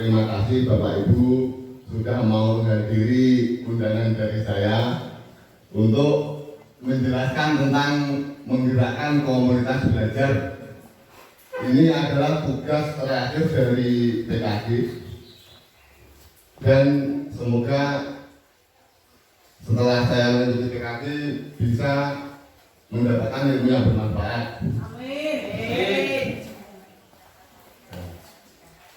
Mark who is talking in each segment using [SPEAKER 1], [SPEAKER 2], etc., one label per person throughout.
[SPEAKER 1] terima kasih Bapak Ibu sudah mau menghadiri undangan dari saya untuk menjelaskan tentang menggerakkan komunitas belajar. Ini adalah tugas terakhir dari PKG dan semoga setelah saya mengikuti PKG bisa mendapatkan ilmu yang bermanfaat. Amin.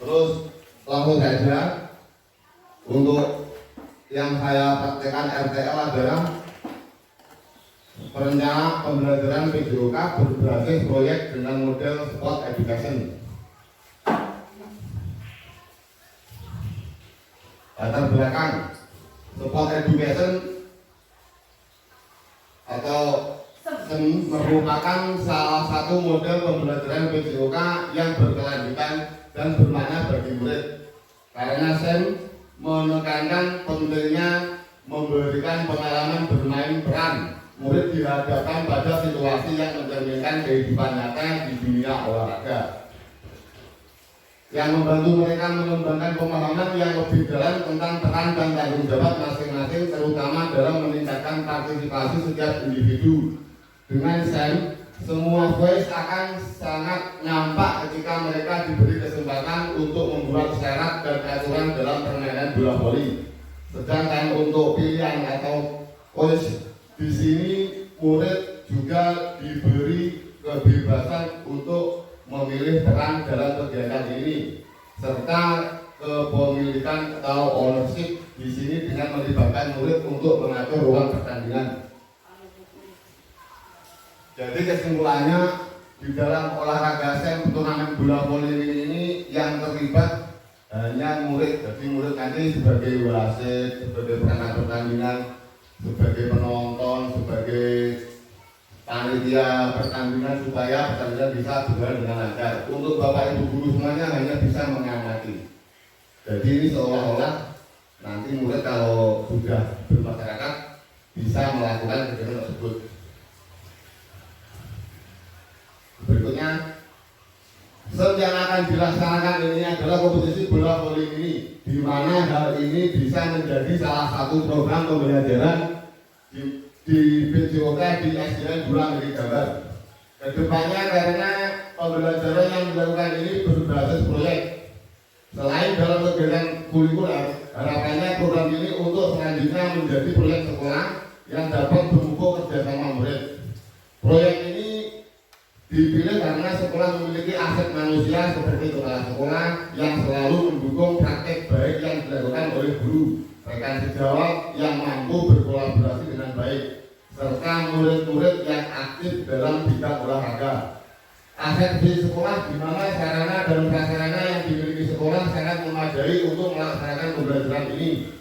[SPEAKER 1] Terus langsung saja untuk yang saya praktekkan RTL adalah perencanaan pembelajaran PJOK berbasis proyek dengan model sport education. Latar belakang sport education atau merupakan salah satu model pembelajaran PJOK yang berkelanjutan dan bermakna bagi murid. Karena SEM menekankan pentingnya memberikan pengalaman bermain peran murid dihadapkan pada situasi yang mencerminkan kehidupan nyata di dunia olahraga, yang membantu mereka mengembangkan pemahaman yang lebih dalam tentang peran dan tanggung jawab masing-masing, terutama dalam meningkatkan partisipasi setiap individu. Dengan SEM, semua voice akan sangat nyampak ketika mereka diberi kesempatan untuk membuat syarat dan aturan dalam permainan bola voli. Sedangkan untuk pilihan atau voice di sini murid juga diberi kebebasan untuk memilih peran dalam kegiatan ini, serta kepemilikan atau ownership di sini dengan melibatkan murid untuk mengatur ruang pertandingan. Jadi kesimpulannya, di dalam olahraga SEM turnamen bola voli ini yang terlibat hanya murid. Jadi murid nanti sebagai wasit, sebagai perangkat pertandingan, sebagai penonton, sebagai panitia pertandingan supaya pertandingan bisa berjalan dengan lancar. Untuk Bapak Ibu guru semuanya hanya bisa mengamati. Jadi ini seolah-olah nanti murid kalau sudah bermasyarakat bisa melakukan kegiatan tersebut. Berikutnya, SEM yang akan dilaksanakan ini adalah kompetisi bola voli ini, di mana hal ini bisa menjadi salah satu program pembelajaran di PJOK di SDN Dua Negeri Gambar. Kedepannya karena pembelajaran yang dilakukan ini berbasis proyek. Selain dalam kegiatan kurikuler, harapannya program ini untuk selanjutnya menjadi proyek sekolah yang dapat memupuk kerjasama murid. Proyek ini dipilih karena sekolah memiliki aset manusia seperti kepala sekolah yang selalu mendukung praktek baik yang dilakukan oleh guru, rekan sejawat yang mampu berkolaborasi dengan baik, serta murid-murid yang aktif dalam bidang olahraga. Aset di sekolah di mana sarana dan prasarana yang dimiliki sekolah sangat memadai untuk melaksanakan pembelajaran ini.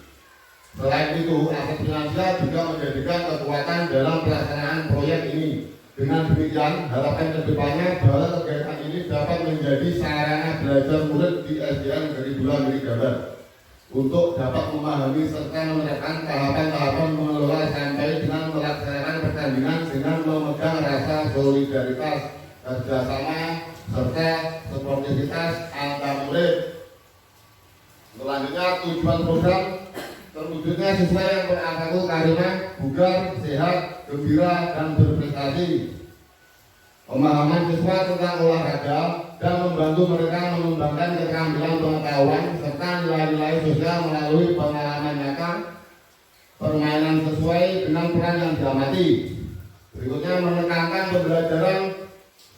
[SPEAKER 1] Selain itu, aset finansial juga menjadikan kekuatan dalam pelaksanaan proyek ini. Dengan demikian, harapan kedepannya bahwa kegiatan ini dapat menjadi sarana belajar murid di SDN Negeri Dua Negeri Gambar untuk dapat memahami serta menerapkan tahapan-tahapan mengelola sampai dengan melaksanakan pertandingan dengan memegang rasa solidaritas, kerjasama, serta sportivitas antar murid. Selanjutnya, tujuan program terwujudnya siswa yang berakhlak karimah, bugar, sehat, gembira, dan berprestasi. Pemahaman siswa tentang olahraga dan membantu mereka mengembangkan keterampilan pengetahuan serta nilai-nilai sosial melalui pengalaman nyata, permainan sesuai dengan peran yang diamati. Berikutnya, menekankan pembelajaran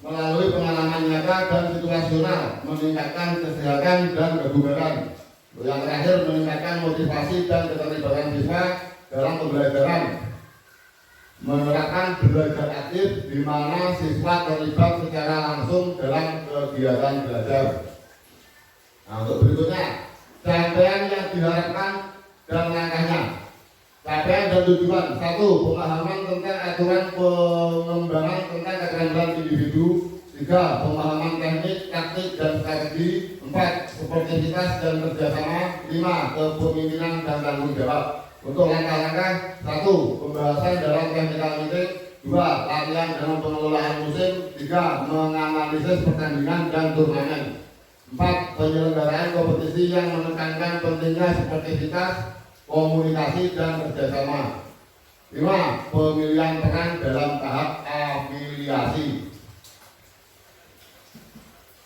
[SPEAKER 1] melalui pengalaman nyata dan situasional, meningkatkan kesehatan dan kebugaran. Yang terakhir, meningkatkan motivasi dan keterlibatan siswa dalam pembelajaran, menerapkan belajar aktif di mana siswa terlibat secara langsung dalam kegiatan belajar. Nah, untuk berikutnya, capaian yang diharapkan dan langkahnya. Capaian dan tujuan: 1. Pemahaman tentang aturan pengembangan tentang keterampilan individu. 3. Pemahaman teknik, taktik, dan strategi. 4. Sportivitas dan kerjasama. 5. Kepemimpinan dan tanggung jawab. Untuk langkah-langkah: 1. Pembahasan dalam technical meeting. 2. Latihan dalam pengelolaan musim. 3. Menganalisis pertandingan dan turnamen. 4. 4. Penyelenggaraan kompetisi yang menekankan pentingnya sportivitas, komunikasi, dan kerjasama. 5. Pemilihan peran dalam tahap afiliasi.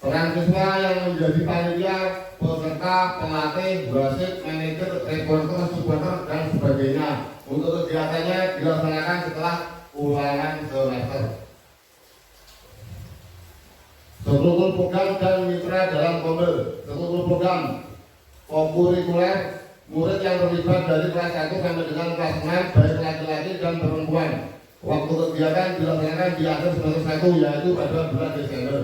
[SPEAKER 1] Peran siswa yang menjadi panitia, peserta, pelatih, wasit, manajer, reporter, supporter, dan sebagainya. Untuk kegiatannya dilaksanakan setelah ulangan semester. Struktur program dan mitra dalam Kombel. Struktur program kokurikuler, murid yang terlibat dari kelas 1 sampai dengan kelas 6, baik laki-laki dan perempuan. Waktu kegiatan dilaksanakan di akhir semester 1, yaitu pada bulan Desember.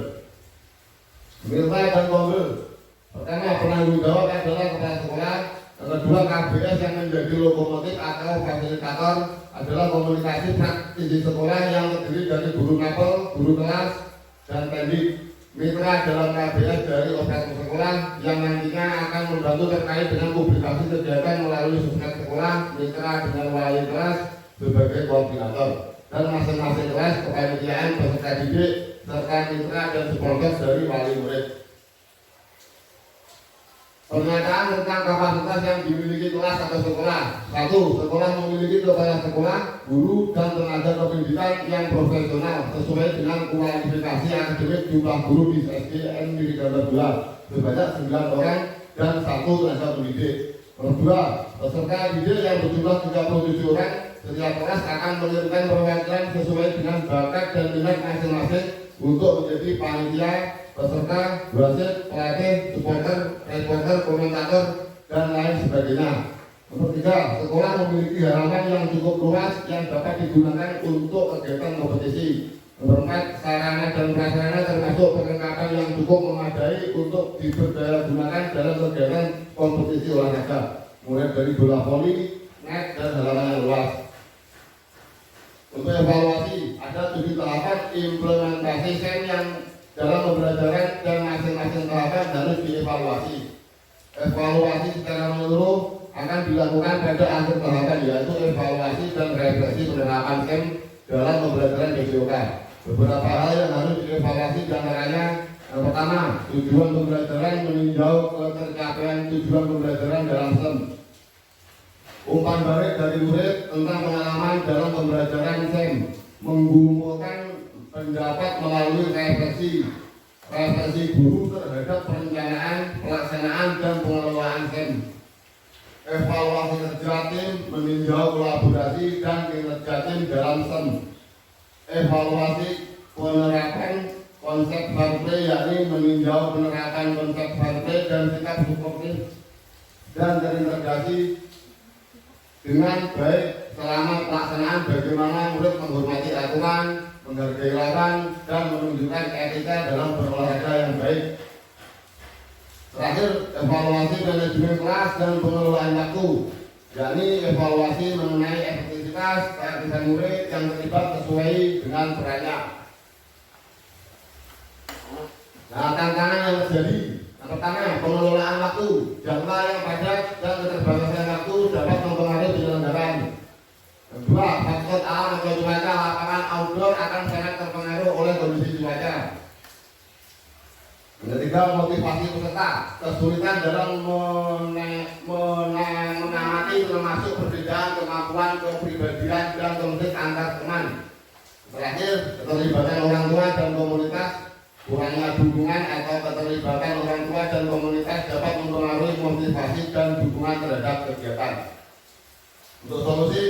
[SPEAKER 1] Mitra dan Kombel. Pertama, penanggung jawab adalah kepala sekolah. Yang kedua, KBS yang menjadi lokomotif atau fasilitator adalah komunikasi praktis di sekolah yang terdiri dari guru mapel, guru kelas, dan tendik. Mitra dalam KBS dari operator sekolah yang nantinya akan membantu terkait dengan publikasi kegiatan melalui sosmed sekolah. Mitra dengan wali kelas sebagai koordinator, dan masing-masing kelas kepanitiaan peserta didik serta mitra dan supporter dari wali murid. Pernyataan tentang kapasitas yang dimiliki kelas atau sekolah. 1. Sekolah memiliki kepala sekolah, guru, dan tenaga kependidikan yang profesional sesuai dengan kualifikasi akademik. Jumlah guru di SDN Negeri Ganda 2 sebanyak 9 orang dan 1 tenaga pendidik. 2. Peserta didik yang berjumlah 37 orang. Setiap kelas akan mengirimkan perwakilan sesuai dengan bakat dan minat masing-masing untuk menjadi panitia, peserta, wasit, pelatih, supporter, reporter, komentator, dan lain sebagainya. Nomor 3, sekolah memiliki halaman yang cukup luas yang dapat digunakan untuk kegiatan kompetisi. Nomor 4, sarana dan prasarana termasuk perlengkapan yang cukup memadai untuk diberdayagunakan dalam kegiatan kompetisi olahraga, mulai dari bola voli, net, dan halaman yang luas. Untuk evaluasi, ada 7 tahapan implementasi SEM yang dalam pembelajaran dan masing-masing tahapan harus dievaluasi. Evaluasi secara menyeluruh akan dilakukan pada akhir tahapan, yaitu evaluasi dan refleksi penerapan SEM dalam pembelajaran BPOK. Beberapa hal yang harus dievaluasi diantaranya: yang pertama, tujuan pembelajaran meninjau ketercapaian tujuan pembelajaran dalam SEM. Umpan balik dari murid tentang pengalaman dalam pembelajaran SEM, mengumpulkan pendapat melalui refleksi guru terhadap perencanaan, pelaksanaan, dan pengelolaan SEM. Evaluasi kerja tim, meninjau kolaborasi dan kinerja tim dalam SEM. Evaluasi penerapan konsep fair play, yakni meninjau penerapan konsep fair play dan sikap suportif dan terintegrasi dengan baik selama pelaksanaan, bagaimana murid menghormati aturan, menghargai lawan, dan menunjukkan etika dalam berolahraga yang baik. Terakhir, evaluasi manajemen kelas dan pengelolaan waktu, yakni evaluasi mengenai efektivitas keaktifan murid yang terlibat sesuai dengan perannya. Nah, tantangan yang terjadi: yang pertama, pengelolaan waktu. Jadwal yang padat dan keterbatasan waktu dapat mempengaruhi penyelenggaraan. Kedua, faktor alam atau cuaca. Lapangan outdoor akan sangat terpengaruh oleh kondisi cuaca. Yang ketiga, motivasi peserta. Kesulitan dalam mengamati termasuk perbedaan kemampuan, kepribadian, dan konflik antar teman. Terakhir, keterlibatan orang tua dan komunitas. Kurangnya dukungan atau keterlibatan orang tua dan komunitas dapat mempengaruhi motivasi dan dukungan terhadap kegiatan. Untuk solusi,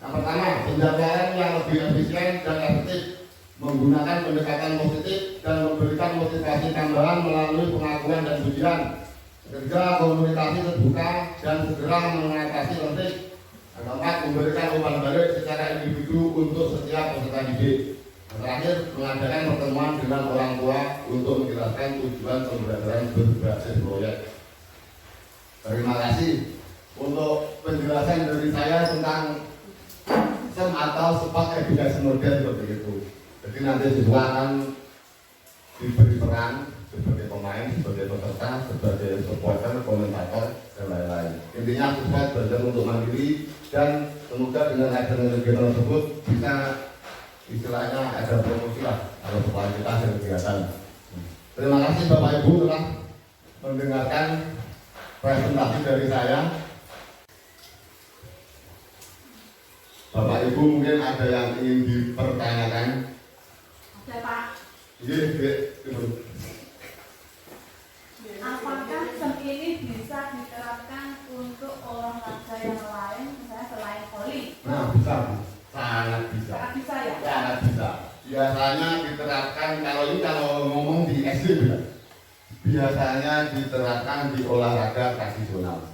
[SPEAKER 1] yang pertama, penjadwalan yang lebih efisien dan efektif, menggunakan pendekatan positif dan memberikan motivasi tambahan melalui pengakuan dan pujian. Ketiga, komunikasi terbuka dan segera mengatasi konflik. Yang keempat, memberikan umpan balik secara individu untuk setiap peserta didik. Terakhir, mengadakan pertemuan dengan orang tua untuk menjelaskan tujuan pembelajaran berbasis proyek. Terima kasih untuk penjelasan dari saya tentang SEM atau Sport Education Model seperti itu. Jadi nanti siswa akan diberi peran sebagai pemain, sebagai peserta, sebagai supporter, komentator, dan lain-lain. Intinya siswa belajar untuk mandiri, dan semoga dengan adanya kegiatan tersebut bisa istilahnya ada promosi lah kalau sekolah kita ada kegiatan. Terima kasih Bapak Ibu telah mendengarkan presentasi dari saya. Bapak Ibu mungkin ada yang ingin dipertanyakan?
[SPEAKER 2] Ada Pak.
[SPEAKER 1] Iya.
[SPEAKER 2] Apakah SEM ini bisa diterapkan untuk olahraga yang lain, misalnya selain voli?
[SPEAKER 1] Nah, bisa, sangat bisa.
[SPEAKER 2] Sangat bisa ya?
[SPEAKER 1] Sangat bisa. Biasanya diterapkan kalau ngomong di SD ya. Biasanya diterapkan di olahraga tradisional.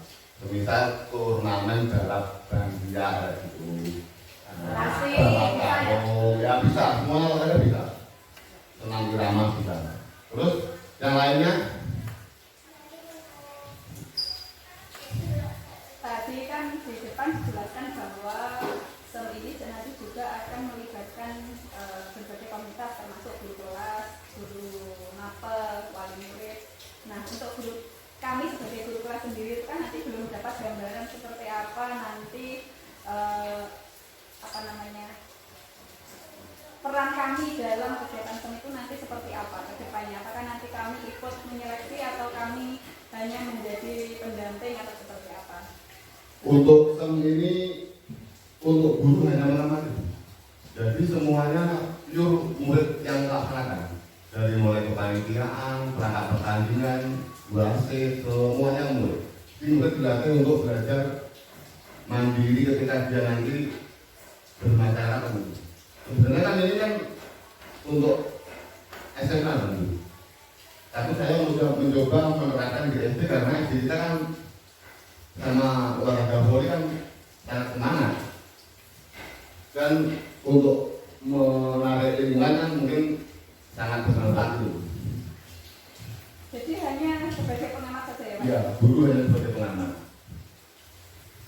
[SPEAKER 1] Misal turnamen balap bandia gitu. Balap karung, ya bisa, semua olahraga bisa. Senam irama bisa. Terus yang lainnya?
[SPEAKER 2] Tadi kan di depan dijelaskan bahwa SEM ini nanti juga akan melibatkan berbagai komunitas termasuk guru kelas, guru mapel, wali murid. Nah, untuk guru kami sebagai guru kelas sendiri itu kan nanti belum dapat gambaran seperti apa nanti peran kami dalam kegiatan SEM itu nanti seperti apa ke depannya? Apakah nanti kami ikut menyeleksi atau kami hanya menjadi pendamping atau seperti apa?
[SPEAKER 1] Untuk SEM ini untuk guru hanya menemani. Jadi semuanya pure murid yang melaksanakan. Dari mulai kepanitiaan, perangkat pertandingan, wasit, semuanya murid. Jadi murid dilatih untuk belajar mandiri ketika dia nanti bermasyarakat. Sebenarnya kan ini kan untuk SMA nanti. Tapi saya mencoba menerapkan di SD karena SD kita kan sama olahraga voli kan sangat semangat. Dan untuk menarik lingkungan kan mungkin sangat bermanfaat itu.
[SPEAKER 2] Jadi hanya sebagai pengamat saja ya Pak?
[SPEAKER 1] Ya, guru hanya sebagai pengamat.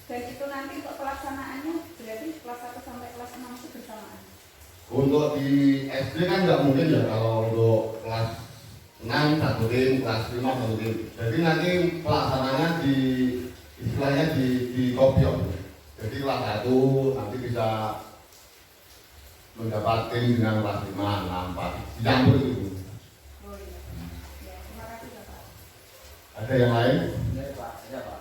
[SPEAKER 2] Dan itu nanti untuk pelaksanaannya berarti kelas 1 sampai kelas 6 itu bersamaan?
[SPEAKER 1] Untuk di SD kan nggak mungkin ya, kalau untuk kelas 6 satu tim, kelas 5 satu tim. Jadi nanti pelaksananya istilahnya di kopiok. Jadi kelas 1 nanti bisa mendapat tim dengan kelas 5, 6, 4 dicampur itu.
[SPEAKER 2] Oh iya. Ya, terima kasih Bapak.
[SPEAKER 1] Ada yang lain?
[SPEAKER 3] Ya Pak, ya Pak.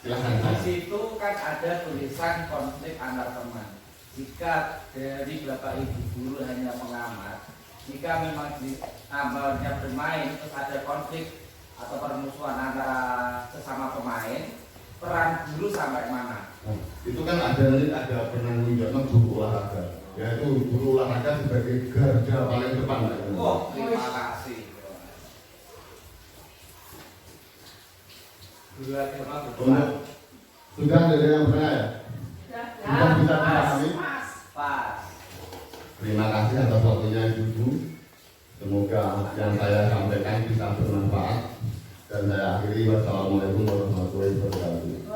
[SPEAKER 1] Silahkan.
[SPEAKER 3] Di situ kan ada tulisan konflik antar teman. Jika dari Bapak Ibu guru hanya mengamat, jika memang di awalnya bermain terus ada konflik atau permusuhan antara sesama pemain, peran guru sampai mana?
[SPEAKER 1] Nah, itu kan ada penanggung jawab guru olahraga, yaitu guru olahraga sebagai garda paling depan.
[SPEAKER 3] Oh, terima kasih. Guru agama berperan.
[SPEAKER 1] Sudah ada yang bertanya? Sudah bisa dipahami?
[SPEAKER 3] Pas.
[SPEAKER 1] Terima kasih atas waktunya Ibu. Semoga yang saya sampaikan bisa bermanfaat. Dan saya akhiri, wassalamualaikum warahmatullahi wabarakatuh.